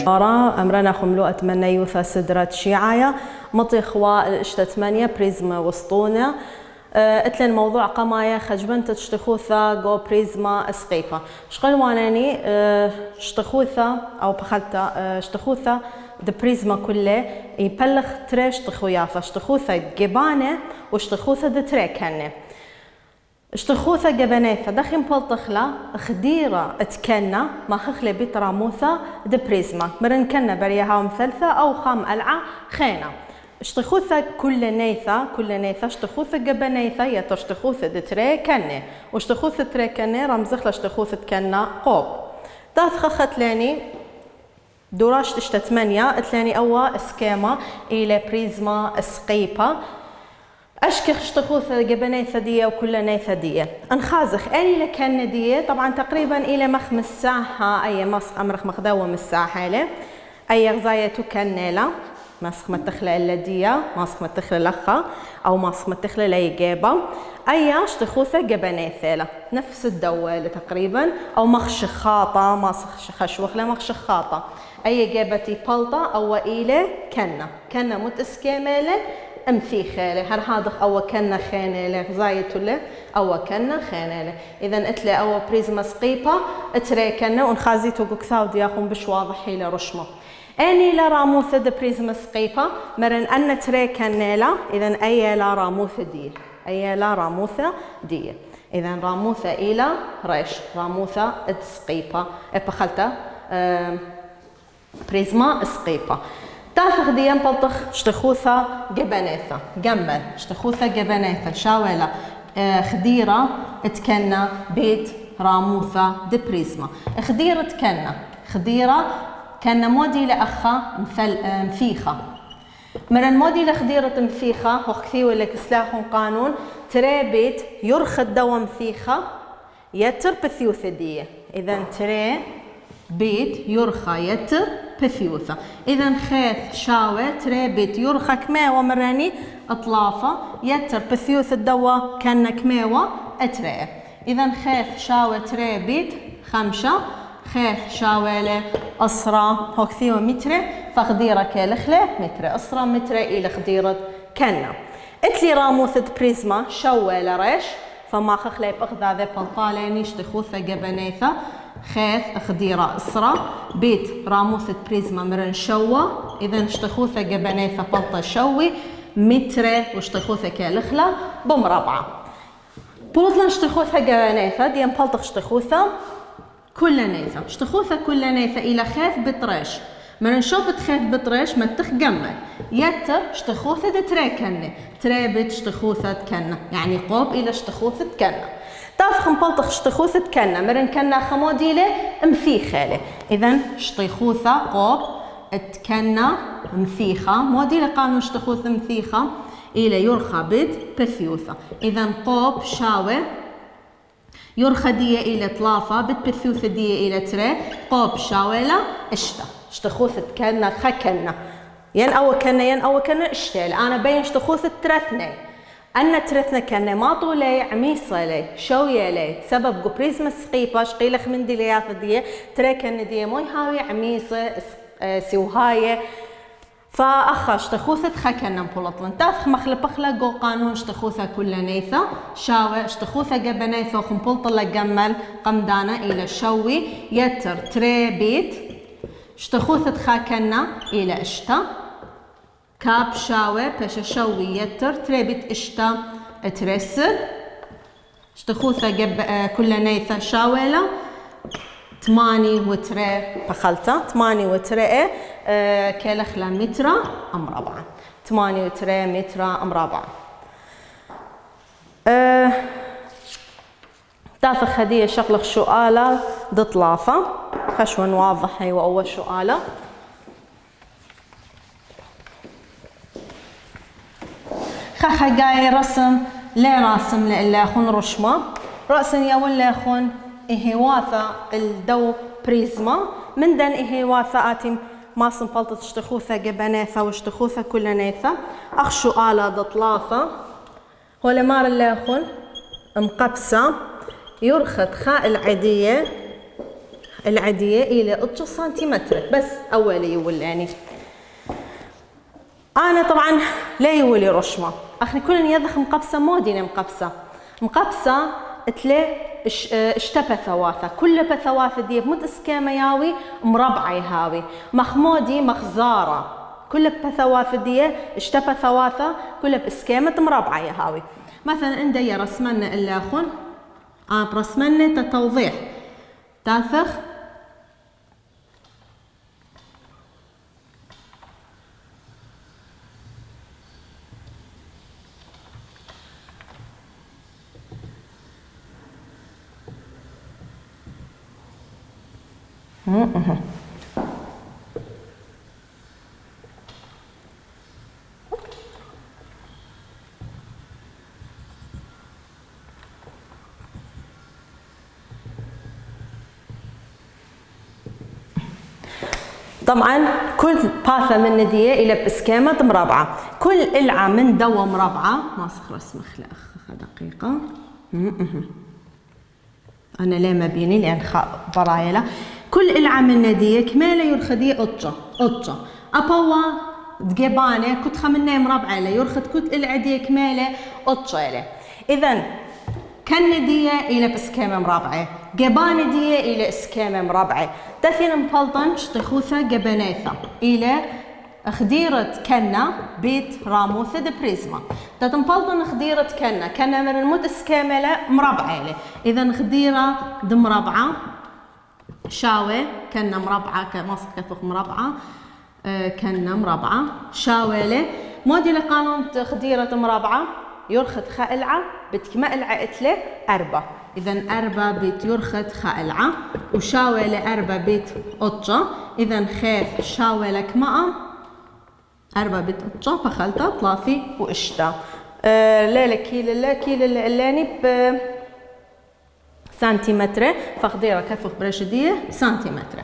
أمرنا خملو أتمنى يوثا سدرة شيعايا مطيخوا الاشتا 8 بريزما وسطونا اتلن موضوع قمايا خجبنت تشتخوثا جو بريزما اسقيبا شقل واناني شتخوثا او بخلتا شتخوثا د بريزما كله يبلغ تريش تخويافا شتخوثا جبانه وشتخوثا د تريكنه اشتخوثا جبنيثا دخين بلطخلا خديرة اتكنا ما خخلي بتراموثا د بريزما مرن كنا بريها مثلثة او خام ألعى خينا اشتخوثا كل نيثا اشتخوثا جبنيثا يتشتخوثا د تريكنه واشتخوثا تريكنه رمزخلا اشتخوثا كنا قوب داث خخت لاني دوراش تشتا 8 اتلاني اوا اسكيما الى بريزما اسقيبا اشكخ اشتخوثة جبنيثة دية وكل نيثة دية انخازخ اني لكن دية طبعا تقريبا الى مخمس ساعة اي مسخ امرخ مخدوة من ساعة له اي غزاية تكنيلة مسخ متخلة اللدية مسخ متخلة لخا او مسخ متخلة ليجيبة اي اشتخوثة جبنيثة نفس الدوة تقريبا او مخشخاطة مسخ خشوخ لا مخشخاطة اي جيبتي بلطة او الى كنا متسكيمة امثيخه هر هذا او كنا خانه له زايت له او كنا خانه له اذا اتله او بريزما سقيبه اتريكنا ونخازيتو كثاو دياخون بش واضح الى رشمه اني لا راموثه د بريزما سقيبه مرن ان تريكنا لا اذا اي لا راموثه دي اذا راموثه الى ريش راموثه سقيبه بخلته بريزما سقيبه تافخ ديان بلطخ اشتخوثا جبنيثا جنبل اشتخوثا جبنيثا شاولا خديرة اتكنا بيت راموثا دي بريزما خديرة تكنا خديرة كنا مودي لأخا مفيخة مرن مودي لخديرة مفيخة وخثيو لك سلاح قانون تري بيت يرخد دوا مفيخة يتر بثيوث دي إذا تري بيت يرخى يتر بثيوثة إذا خيث شاوة تري بيت يرخى كماوة مراني أطلافة يتر بثيوث الدوا كان كماوة أتري إذا خيث شاوة تري بيت 5 خيث شاوة له أسرة هكثيوة متر فخديرة كالخلة متر أسرة متر إلى خديرة كنا اتلي راموثة بريزما شاوة لريش فما خخلي بأخذ هذا بلطاليني اشتخوثة جبنيثة خيث خديرة أسرة بيت راموثة بريزما مرن شوة إذا اشتخوثة جبنيثة بلطة شوي متر واشتخوثة كالخلة بمربعة بولطلن اشتخوثة جبنيثة ديان بلطة اشتخوثة كل نيثة اشتخوثة كل نيثة إلى خيث بطريش مرن شوبت خيث بطريش ما تخجمل يتر اشتخوثة دي تريكنة تري بيت اشتخوثة كنة يعني قوب إلى اشتخوثة كنة تافخ مبلطخ اشتخوثة كنا مرن كنا خموديله مفيخة إذا اشتخوثة قوب اتكنا مفيخة موديله قانون اشتخوثة مفيخة إلى يرخى بد بثيوثة إذا قوب شاوة يرخى دية إلى طلافة بد بثيوثة دية إلى تري قوب شاوة لا اشتخوثة كنا خكنا ين أو كنا اشتال أنا بين اشتخوثة ترثني أن ترثنا كنا ما طولي عميصة لي شوية لي سبب جو بريزما سقيبة شقيلخ من دلياث دي تركن دي موي هاوي عميصة سوهاية فأخا اشتخوثة خكنا بولطلن تافخ مخلب أخلا جو قانون اشتخوثة كل نيثة شاوة اشتخوثة جبنيثة وخنبولطلة جمل قمدانا إلى شوي يتر تري بيت اشتخوثة خكنا إلى اشتا كاب شاوة باشا شوي يتر تريبت اشتا ترسل اشتخوثة كل نيثة شاولة 8 وتري بخلطة 8 وتري كالخلة مترة مربعة 8 وتري مترة مربعة تافخ هدية شغلق شؤالة دطلافة خشوة واضح هي وأول شؤالة خخا جاي رسم لا راسم لإلا يخون رشمة رأسن يا ولا يخون إهواثة الدو بريزما من دن إهواثة آتي ماسم بلطة اشتخوثة جبنيثة واشتخوثة كل نيثة أخشو آلة دطلافة هو لمار اللي يخون مقبسة يرخد خاء العادية العادية إلى 8 سنتيمتر بس أولي يولاني. أنا طبعا لا يولي رشمة أخني كل يذخ مقبسة مودينا مقبسة تلي اشتبه ثواثة كل بثواثة دي بمد اسكامة ياوي مربعة يهاوي مخمودي مخزارة كل بثواثة دي اشتبه ثواثة كل باسكامة مربعة يهاوي. مثلا عندي رسمنا اللي أخون برسمنا تتوضيح تاثخ طبعا كل باثة من ندية إلى بسكامة مربعة كل إلعة من دوا مربعة ما صخر اسمه دقيقة أنا ليه ما بيني لأن برايلة كل إلعة من ندية كمالة يرخدي أطشة أبوا دقيبانة كنت خمنة مربعة له يرخد كل إلعة دي كمالة أطشة له. إذن كان ندية إلى بسكامة مربعة جبانة دية إلى اسكامة مربعة تثين مفلطن شتخوثة جبناثة إلى خديرة كنا بيت راموثة دي بريزما تتنفلطن خديرة كنا من المد اسكامة مربعة له. إذا خديرة دي مربعة شاوة كنا مربعة كمصر كفخ مربعة كنا مربعة شاوة له مودي لقانون خديرة مربعة يرخد خائلعة بتكما العقتلة 4 إذا 4 بيت يرخد خائلعة وشاولة 4 بيت أطشة إذا خاف شاولة كما 4 بيت أطشة فخلطة طلافي وإشتا لا كيل اللاني ب سنتيمتر فخديرة كفخ برشدية سنتيمتر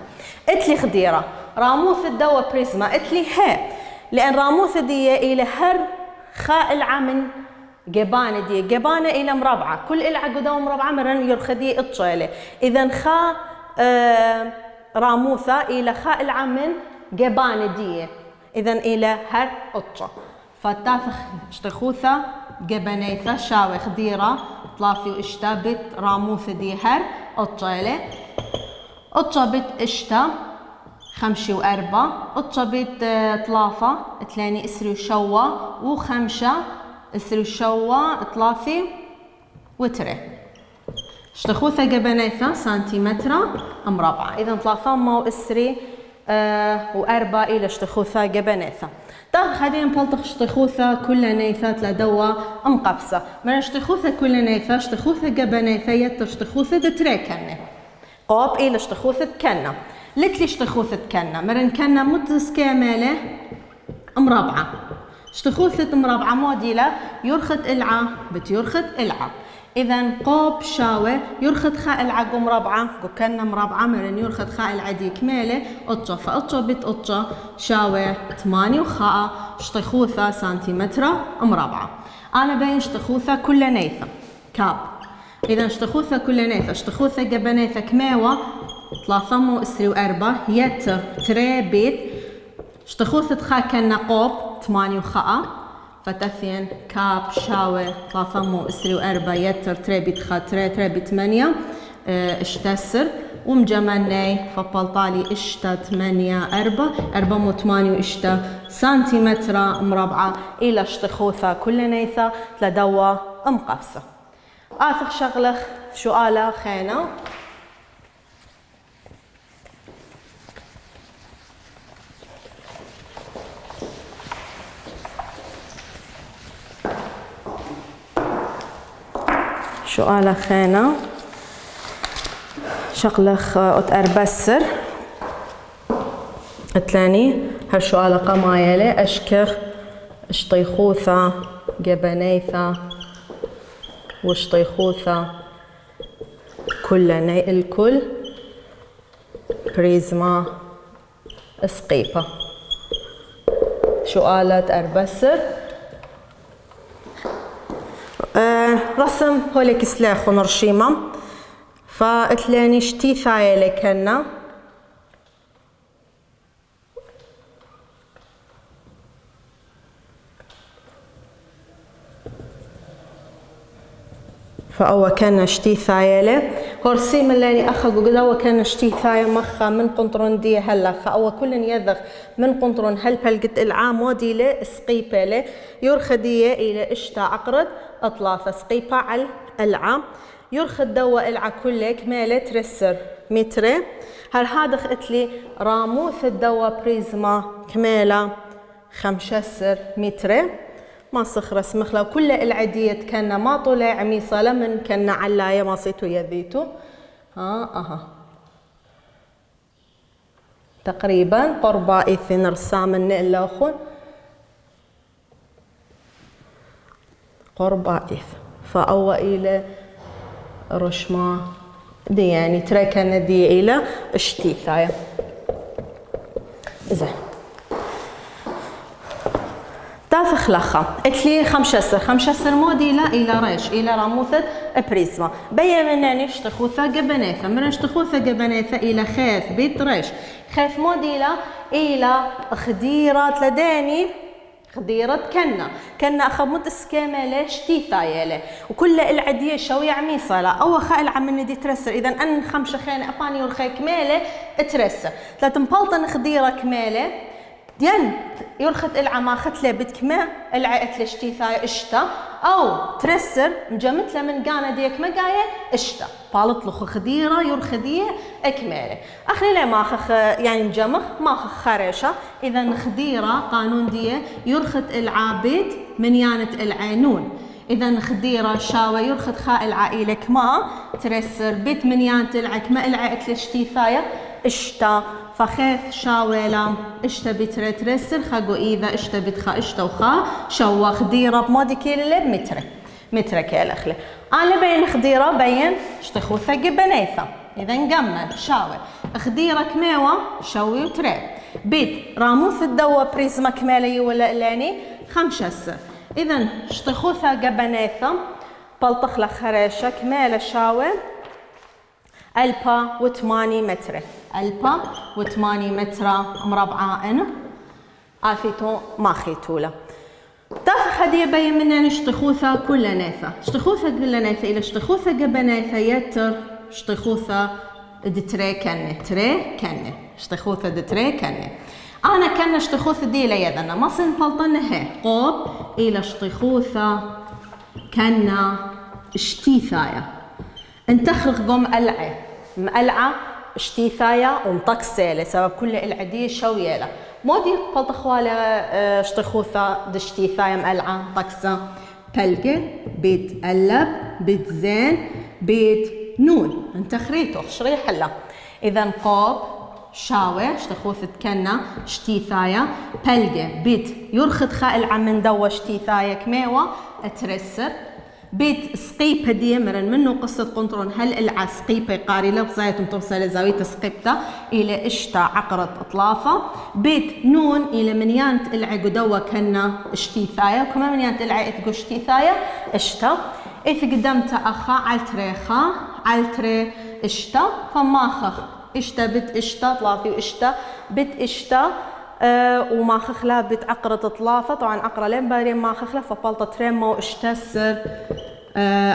اتلي خديرة راموث الدوا بريزما اتلي ها لأن راموث دي إلى هر خائلعة من جبانة دي جبانة إلى مربعة كل إلعة قدام مربعة مرن يرخدي إطشالة إذا خا راموثة إلى خا إلعة من جبانة دي إذا إلى هر إطشة فتافخ اشتخوثة جبانيثة شاوي خديرة طلافي وإشتا راموثة دي هر إطشالة إطشة بيت إشتا 5 و4 إطشة بيت طلافة 2 إسري وشوا و5 إسري وشوا طلافي وتري اشتخوثة جبناثة سنتيمتر مربعة إذا طلافة مو إسري و4 إلى اشتخوثة جبناثة تاخ هذه نبلطخ اشتخوثة كل نيثات لدوا مقبسة من اشتخوثة كل نيثة اشتخوثة جبناثة يتر اشتخوثة تري كنة قاب إلى اشتخوثة كنة لتلي اشتخوثة كنة مرن كنة متس كاملة مربعة اشتخوثة مربعة موديلة يرخد إلعة بتيرخد إلعة إذا قاب شاوة يرخد خاء إلعة مربعة كنا مربعة مرن يرخد خاء إلعة دي كمالة أطشة فأطشة بت أطشة شاوة 8 وخاء اشتخوثة سنتيمتر مربعة. أنا بين اشتخوثة كل نيثة كاب إذا اشتخوثة كل نيثة اشتخوثة جبنيثة كماوة 3 إسري و4 يتر تري بيت اشتخوثة خا كنا قاب 8 وخاء فتثين كاب شاوة 3 إسري و4 يتر تري بيت خا تري بيت 8 اشتسر ومجمناي فبالطالي اشتا 8 4 8 واشتا سنتيمتر مربعة إلى اشتخوثة كل نيثة لدوا مقبسة. آخر شغلة سؤالة خينا سؤالة خينا شغلة أتأربسر الثاني هالسؤال قمايلة أشكر اشطيخوثة جبنيثة واشطيخوثة الكل بريزما اسقيبة سؤالات أربسر رسم هوليك سلاخ ونرشيمة فاتلاني شتي ثايلة كنا فأول كان شتي ثايلة هورسي من لاني أخذ وقد أول كان شتي ثايل مخا من قنطرون دي هلا فأول كل يذغ من قنطرون هل بلقت العام وديله سقيبة يرخدية إلى إشتا عقرد أطلافة سقيبة على العام يرخد دوا الع كله كمالة ترسر متري هل هذا خقتلي راموث الدوا بريزما كمالة 5 متري ما صخرس مخلا كل العدية كنا ما طلع عميصة لمن كنا علاية ما صيتو يذيتو تقريبا قربا إثن رسام النقلاخون قربا إث فأوى إلى رشما دي يعني تركنا دي إلى اشتيثايا زين تافخ لخا اتلي 5 موديلا الى ريش الى راموثة بريزما بيا مناني اشتخوثة قبناثة من اشتخوثة قبناثة الى خيف بيت ريش خيف موديلا الى خديرة لداني خديرة كنا أخمد اسكامة ليش تيثايلة وكل العدية شوي عميصة لا أو خائل عم ندي ترسر إذا أن 5 خانة أباني ورخي كمالة ترسر 3 مبلطن خديرة كمالة ديان يرخت العما ختله بتكما العقت لشتيثاي اشتا او ترسر مجمتله من قانا ديك ما قايه اشتا بالط لخ خديره يرخديه اكماله اخلي لا ماخخ يعني مجمخ ماخخ خرشه اذا خديره قانون ديه يرخت العابد من يانت العينون اذا خديره شاوه يرخت خاء العائله كما ترسر بيت من يانت العكما العقت لشتيثايه اشتا فخيف شاويلا اشتا بترسر خاقو إذا اشتا بتخا اشتا وخا شوا خديرة بمودي كيلة متر كيلخلي أنا بين خديرة بين اشتخو ثقب بنيثة إذا نقمل شاوي خديرة كميوة شوي وتري بيت راموث الدوا بريزما كمالي ولا إلاني 5 إذا اشتخو ثقب بنيثة بلطخلة خريشة كمالة شاوي 1008 متر 1008 متر مربعة إن عافيتو ما خيتولا تافخ هدي بين مننا اشتخوثة كل ناثة اشتخوثة كل ناثة إلى اشتخوثة قبناثة يتر اشتخوثة دتري كنة اشتخوثة دتري كنة أنا كان اشتخوثة دي ليدنا ما سنبلطنها قوب إلى اشتخوثة كنا اشتيثايا انتخرق قوم مقلعة اشتيثايا ومطقسة لسبب كل العدية شويلة مودي بلطخوالة اشتخوثة دشتيثايا مقلعة طقسة بلقة بيت قلب بيت زين بيت نون انتخريتو شريح هلا إذا قوب شاوي اشتخوثة كنا اشتيثايا بلقة بيت يرخد خائل عم دوا اشتيثايا كميوة اترسر بيت سقيبة دي مرن منه قصة قنطرون هل الع سقيبة قاري لو زايتم توصل زاوية سقيبته إلى اشتا عقرة أطلافة بيت نون إلى منيانت العقو دوا كنا اشتيثايا وكما منيانت العقو اشتيثايا اشتا إذا قدمت أخا عالتري اشتا فماخخ اشتا بت اشتا طلافي واشتا بت اشتا وما خخلا بتعقرة طلافة طبعا عقرة لين بارين ما خخلا فبلطة تريمو واشتسر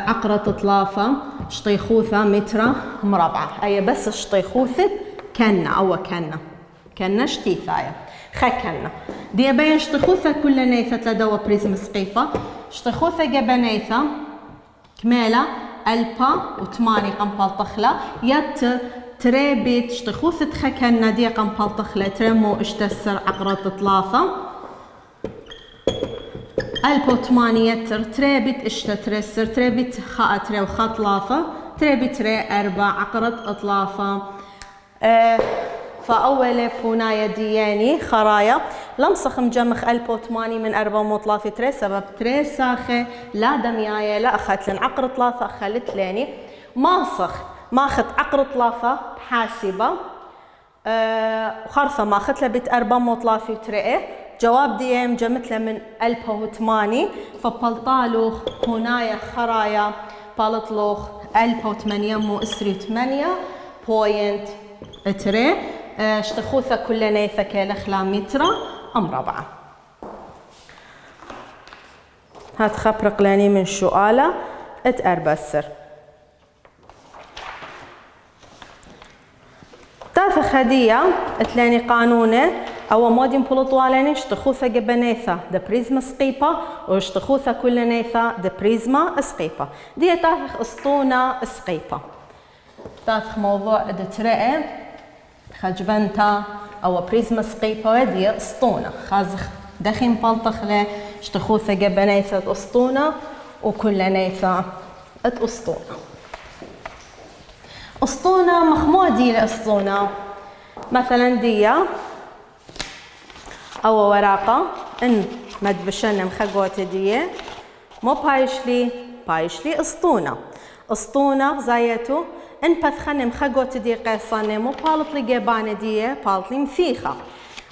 عقرة طلافة شطيخوثة متر مربعة أي بس شطيخوثة كنا شتيثايا خكنا دي بين شطيخوثة كل نيثة لدوا بريزم سقيفة شطيخوثة قبنيثة كمالة 1008 قنبال طخلة يت تري بيت شتخوثة خكنا دي قنبال طخلة ترمو اشتسر عقرة طلافة 1008 تري بيت اشتترسر تري بيت خاء تري وخا طلافة تري بيت تري 4 عقرة طلافة فأول بونايا دياني خرايا لمسخ مجمخ 1008 من 4 مطلافة تري سبب تري ساخة لا دميايا لا أخذت لن عقرة طلافة أخلت لاني ماصخ ماخذ عقرة طلافة حاسبة خرصة ماخذ له بيت 4 مطلافة تري جواب ديام جمتله من 1008 فبلطالوخ بونايا خرايا بالطلوخ ألبا وثمانية مو إسري 8 بوينت تري اشتخوثة كل نيثة كالخلا مترا مربعة. هات خبرق لاني من شؤالة اتأربسر. تاث خدية اتلاني قانونة أو مودين بولطوالاني اشتخوثة جبنيثة دا بريزما سقيبة واشتخوثة كل نيثة دا بريزما سقيبة. دي تاث اسطونة سقيبة. تاث موضوع دترئة خجبنتا أو بريزما سقيبة دي اسطونة خازخ دخين بلطخ له اشتخوثة جبنيثة اسطونة وكل نيثة اسطونة. اسطونة مخمودي لاسطونة مثلا دي أو ورقة إن مدبشنا مخقوت دي مو بايشلي اسطونة. اسطونة زايتو إن بثخن مخقوت دي قيصانة مو بالط لي جبانة دي بالط لي مثيخة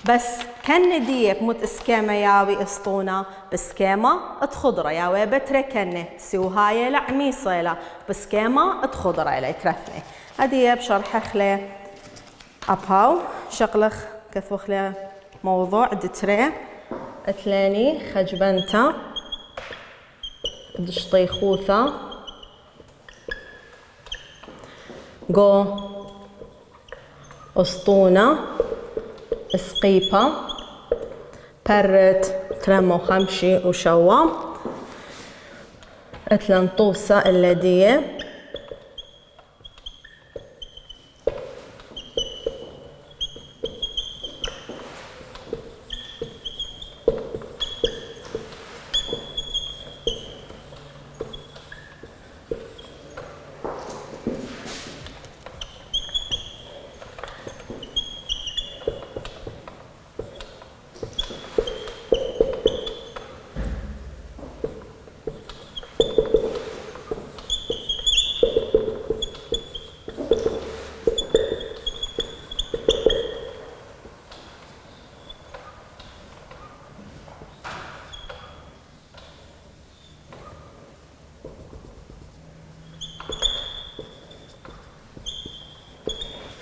بس كن دي بموت اسكامة ياوي اسطونة بسكامة اتخضرة ياوي بتركنة سوهاية لعميصة لا بسكامة اتخضرة لا يترفني. هدي بشرح خلي أبهاو شغلخ كثو خلي موضوع دتري اتلاني خجبنتا دشطيخوثة جو اسطونة سقيبة برت ترمو خمشي وشوا اتلنطوسة اللدية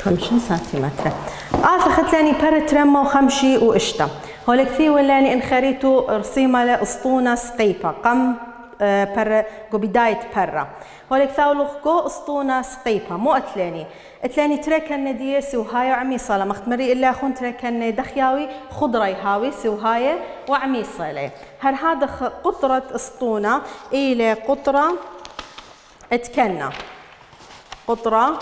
خمشين سنتيمتر. أخذت لاني برترمة وخمشي وإشتا. هولك في ولاني انخريتو رسيمة لأسطونة سقيبة قم بر جو بداية برا. هولك ثاولوخ جو أسطونة سقيبة مو أتلاني تركن دي سوهاي وعميصة لما اختمري إلا أخون تركن دخياوي خضرة يهاوي سوهاي وعميصة لي. هذا قطرة أسطونة إلى قطرة اتكنا قطرة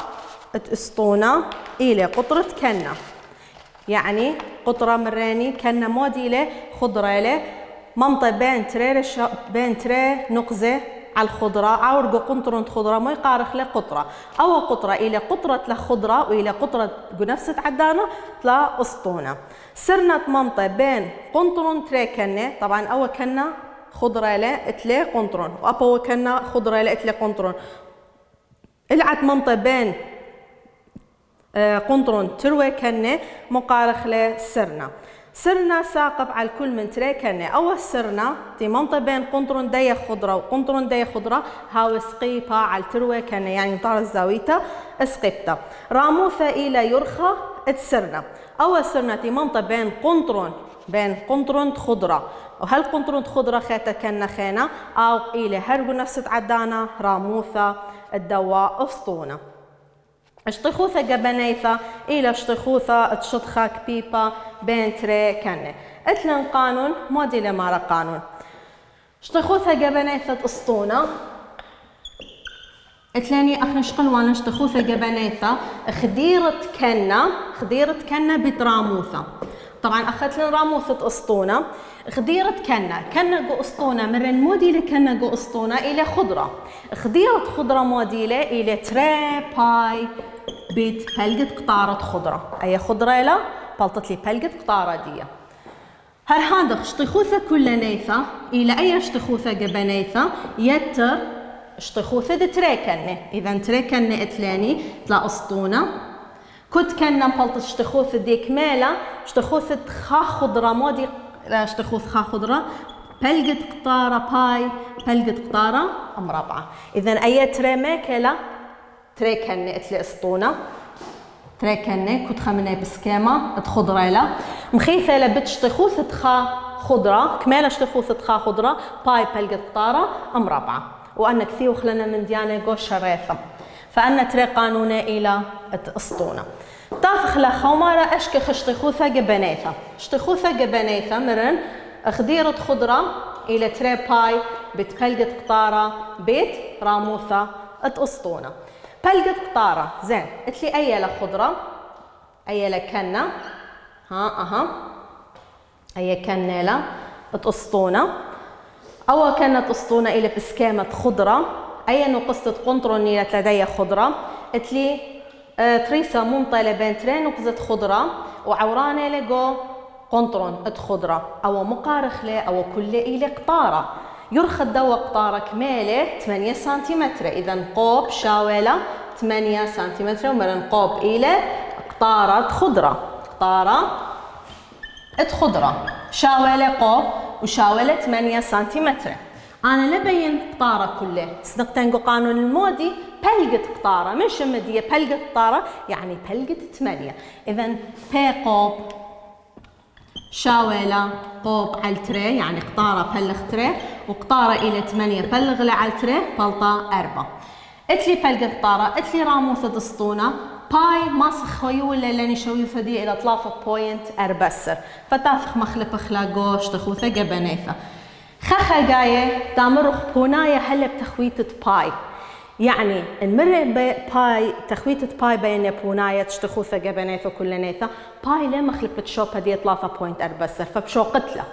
اسطونة إلى قطرة كنا يعني قطرة مراني كنا موديلة خضرة له منطقة بين تري نقزة على الخضرة عورقو قنطرة خضرة ما يقارخ له قطرة أو قطرة إلى قطرة لخضرة وإلى قطرة نفس عدانة لا أسطونة. سرنا منطقة بين قنطرة تري كنا طبعا أو كنا خضرة له اتلي قنطرة وأبو كنا خضرة له اتلي قنطرة العت منطقة بين قنطرون تروي كنة مقارخ سرنا ساقب على الكل من تري كنة أول سرنا تي منطقة بين قنطرون دي خضرة وقنطرون دي خضرة هاو سقيبة على تروي كنة يعني مطار الزاوية سقيبتا راموثة إلى يرخى اتسرنا أول سرنا تي منطقة بين قنطرون خضرة وهل قنطرون خضرة خيتا كنة خينا أو إلى هرقو نفس عدانة راموثة الدواء أسطونة. اشتخوثة جبنيثة إلى اشتخوثة تشطخة كبيبة بين تري كنة. اتلن قانون موديل مارا قانون. اشتخوثة جبنيثة اسطونة. اتلاني اخنش قلوان اشتخوثة جبنيثة خديرة كنة بتراموثة. طبعا اخذت لنا راموثة اسطونة خديرة كنة جو اسطونة مرن موديلة كنة جو اسطونة إلى خضرة. خديرة خضرة موديلة إلى تري باي بيت بلقت قطارة خضرة أي خضرة لا بلطت لي بلقت قطارة دي. هذا اشتخوثة كل نيثة إلى أي اشتخوثة جبنيثة يتر اشتخوثة تري كنة. إذا تري كنة اتلاني تلا اسطونة كنت كنا بلطت اشتخوثة ديك مالا اشتخوثة خا خضرة مودي لا اشتخوث خا خضرة بلقت قطارة باي بلقت قطارة مربعة. إذا أي تري ماكلة تري كنة اتلي اسطونة تري كنة كنت خمنة بسكيما تخضرة لا مخيفة لبتشتخوث تخا خضرة كمالة اشتخوث تخا خضرة باي بلقت قطارة مربعة. وأنا كثير خلنا من ديانة قوش شريثة فأنا تري قانونة إلى اسطونة. تافخ لخومارة أشكخ اشتخوثة جبنيثة اشتخوثة جبنيثة مرن خديرة خضرة إلى تري باي بتبلقت قطارة بيت راموثة اسطونة. بلقت قطارة زين اتلي أي لخضرة أي لكنة أي كنة لا اسطونة أو كانت اسطونة إلى بسكامة خضرة أي نقصة قنطرون إلى لدي خضرة اتلي تريسا ممطلة بين ترين نقزة خضرة وعورانة لقو قنطرون خضرة أو مقارخ له أو كل إلى قطارة يرخد دوا قطارة كمالة 8 سنتيمتر. إذا قوب شاولة 8 سنتيمتر ومرن قوب إلى قطارة خضرة قطارة خضرة شاولة قوب وشاولة 8 سنتيمتر. أنا لبين قطارة كله صدقتنقو قانون المودي بلقت قطارة من شمدية بلقت قطارة يعني بلقت 8. إذا بي قوب شاولة قوب على تري يعني قطارة بلغ تري وقطارة إلى 8 بلغ على تري بلطة 4. اتلي بلقت قطارة اتلي راموثة اسطونة باي ماسخ خيول لاني شويثة دي إلى 3.4 فتافخ مخلب خلاقو اشتخوثة جبنيثة خخا جاية تامرخ بوناية هلا بتخويتة باي يعني المرة باي تخويتة باي بين بوناية تشتخوثة جبنيثة كل نيثة باي لا مخلب بتشوبها دي 3.4 فبشو قتلة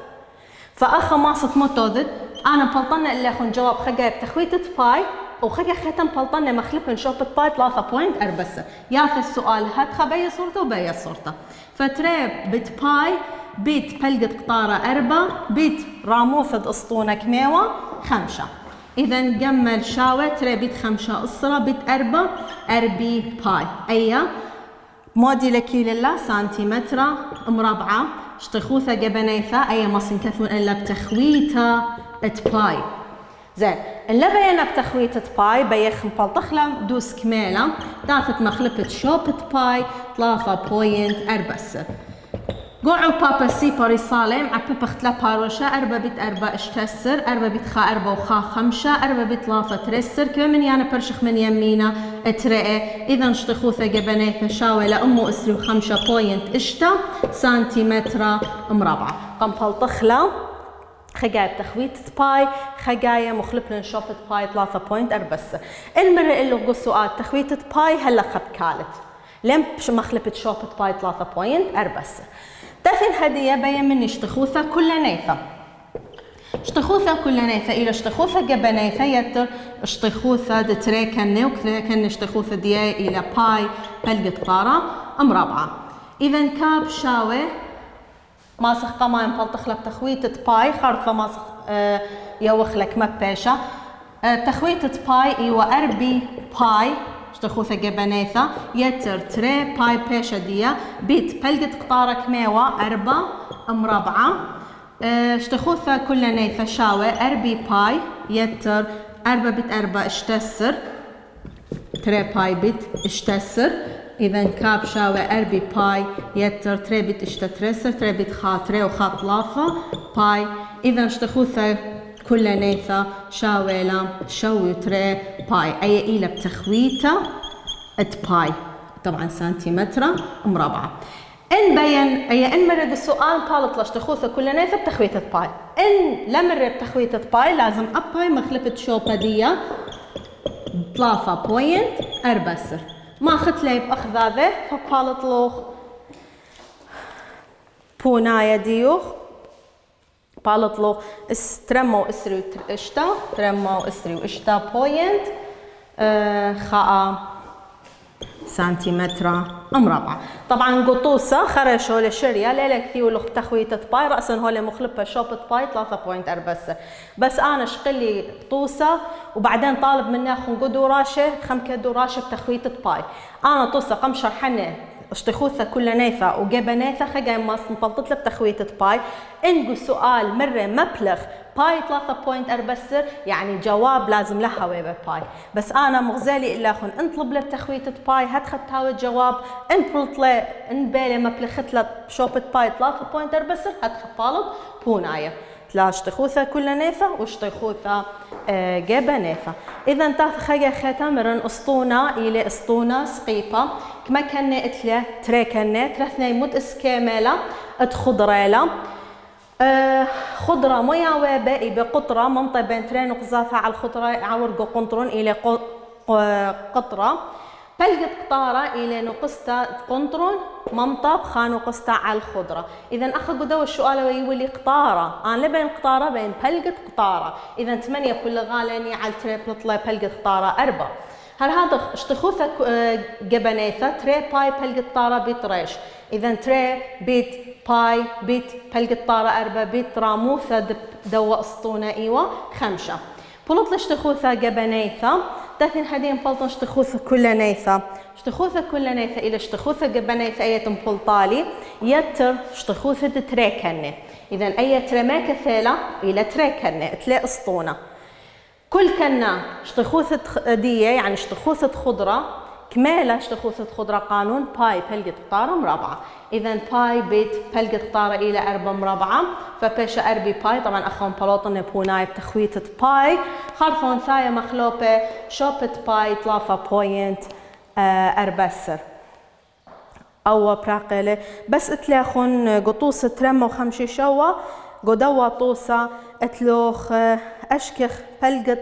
فأخا ماسط متوذد أنا بلطنة اللي أخون جواب خجاية بتخويتة باي وخجا ختم بلطنة مخلب نشوبة باي 3.4 ياث السؤال هات خبايا صورته وبايا صورته فتريب بت باي بيت بلقت قطارة 4 بيت راموثة اسطونة كميوة 5. إذا جمل شاوة تري بيت 5 أسرة بيت 4 أربي باي أي مودي لكيل الله سنتيمتر مربعة اشتخوثة جبنيثة أي ما سنكثون إلا بتخويتة باي. زين اللي بينا بتخويتة باي بيخ مبلطخلة دوس كميلة دافت مخلبة شوبة باي 3.4 قوعو بابا سي باري صالم عبي بختلا باروشة 4 بيت 4 اشتسر 4 بيت خا 4 وخا 5 4 بيت 3 ترسر كما من يانا برشخ من يمينا اترقى. إذا اشتخوثة جبنيثة شاولة أمو اسري و5.8 سنتيمتر مربعة قم بلطخلة خجاية بتخويتة باي خجاية مخلبنا شوبة باي 3.4 المرة اللي قو سؤال تخويتة باي هلا خبكالت لم مخلبة شوبة باي 3.4 تفن هدية بين من اشتخوثة كل نيثة اشتخوثة كل نيثة إلى اشتخوثة جبنيثة يتر اشتخوثة دتري كنة وكذا كان اشتخوثة دي إلى باي بلقت قطارة مربعة. إذا كاب شاوة ماسخ قمايم بلطخلة بتخويتة باي خرطة ماسخ يوخلك مباشة تخويتة باي إيوة أربي باي اشتخوثة جبنيثة يتر تري باي بيشة ديا بيت بلقت قطارة كميوة 4 مربعة اشتخوثة كل نيثة شاوة أربي باي يتر 4 بيت 4 اشتسر تري باي بيت اشتسر. إذا كاب شاوة أربي باي يتر تري بيت اشتترسر تري بيت خاطري وخاط 3 باي. إذا اشتخوثة كل نيثة شاولة شوي تري باي أي إلى بتخويتة باي طبعا سنتيمتر مربعة. إن بين أي إن مرة السؤال بالط لاشتخوثة كل نيثة بتخويتة باي إن لمرة بتخويتة باي لازم أباي مخلفة شوبة ديا 3.4 ما أخذت لي بأخذ هذا فبالط لوخ بونايا ديوخ بالط لو ترمو اسري واشتا ترمو اسري واشتا بوينت خاء سنتيمتر مربع. طبعا قطوسة خرشوا لشريا ليلة كثير لخ تخويتة باي رأسا هو مخلبة شوبة باي 3.4 بس أنا شقلي طوسة وبعدين طالب مني أخو قدو راشة خمكة دوراشة بتخويتة باي أنا طوسة قم شرحني اشتخوثة كل نيثة وجبنيثة خجاي ماس مبلطت له بتخويتة باي إنجو سؤال مرة مبلغ باي 3.4 يعني جواب لازم لها ويبه باي. بس انا مغزالي الا خن انطلب له بتخويته باي هاد خدتها الجواب ان بلطله ان بالي ما بلخت شوبة باي 3.4 هاد خطالب بونايه تلا اشتخوثة كل نيثة واشتخوثة جيبة نيثة. إذا تاف خجا ختمرن أسطونة إلى أسطونة سقيبة كما كان إتلا تريكنة ترثني مد إسكاملة خضريلة خضرة ميا وباقي بقطرة منطقة بين ترين وقزافة على الخضرة عورق قنطرون إلى قطرة بلقت قطارة إلى نقصتا قنطرون منطب خانو قستا على الخضرة. إذا أخذ قدو السؤال ويولي قطارة أنا لبين قطارة بين بلقت قطارة. إذا 8 كل غالاني على تري بلطلة بلقت قطارة 4. هل هذا اشتخوثة جبنيثة تري باي بلقت قطارة بيت ريش. إذا تري بيت باي بيت بلقت قطارة 4 بيت راموثة دو أسطونة إيوة 5. بلطلة اشتخوثة جبنيثة دافين هدين بلطن اشتخوثة كل نيثة اشتخوثة كل نيثة إلى اشتخوثة جبنيثة أية بلطالي يتر اشتخوثة تريكنة. إذا أي ترما كثيلة إلى تريكنة تلاقي أسطونة كل كنا اشتخوثة دية يعني اشتخوثة خضرة كمالة اشتخوثة خضرة قانون باي بلقت قطارة مربعة. إذا باي بيت بلقت قطارة إلى 4 مربعة فبيشا 4 باي طبعا أخوان بلوطن بوناي بتخويتة باي خرفون ثاية مخلوبة شوبة باي 3.4 أو براقلة بس اتلاخون قطوس ترمى وخمشي شوا قدوة طوسة اتلوخ أشكخ بلقت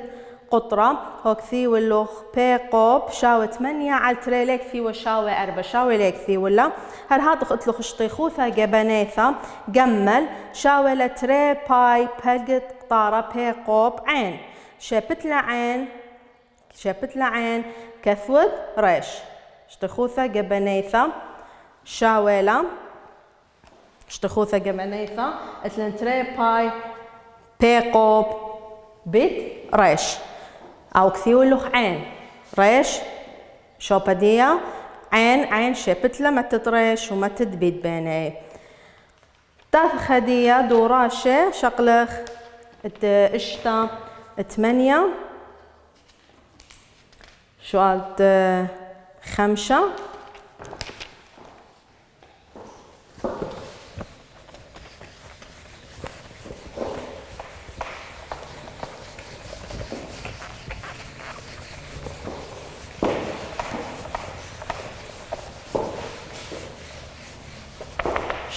قطرة هوكثي واللوخ بيقوب شاوة 8 على تريليك ثي وشاوة 4 شاوة ليك ثي ولا هل هاتخ اتلوخ اشتيخوثة جبنيثة جمل شاوة لتري باي بلقت قطارة بيقوب عين شابت لعين كثود ريش اشتيخوثة جبنيثة شاوة اشتيخوثة جبنيثة اتلن تري باي بيقوب بيت ريش أو كثيولوخ عين ريش شوبدية عين شبتلة ما تتريش وما تدبيد بيني تاف خدية دوراشة شقلخ اشتا 8 سؤال 5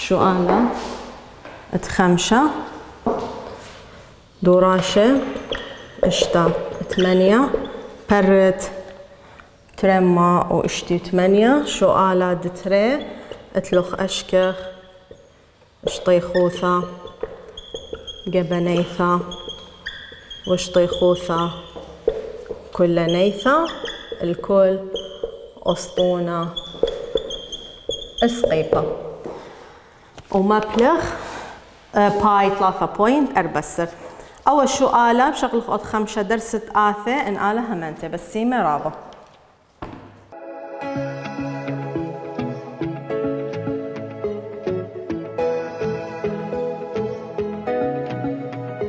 سؤال 5 دوراشة اشتا 8 برت ترما واشتي 8 سؤال دتري اتلخ اشكخ اشطيخوثة جبنيثة واشطيخوثة كل نيثة الكل أسطونة اسقيبة وما بلغ باي 3.4. أول سؤال بشغل 5 درست آثة إن آلة همنته بس سيمة رابع.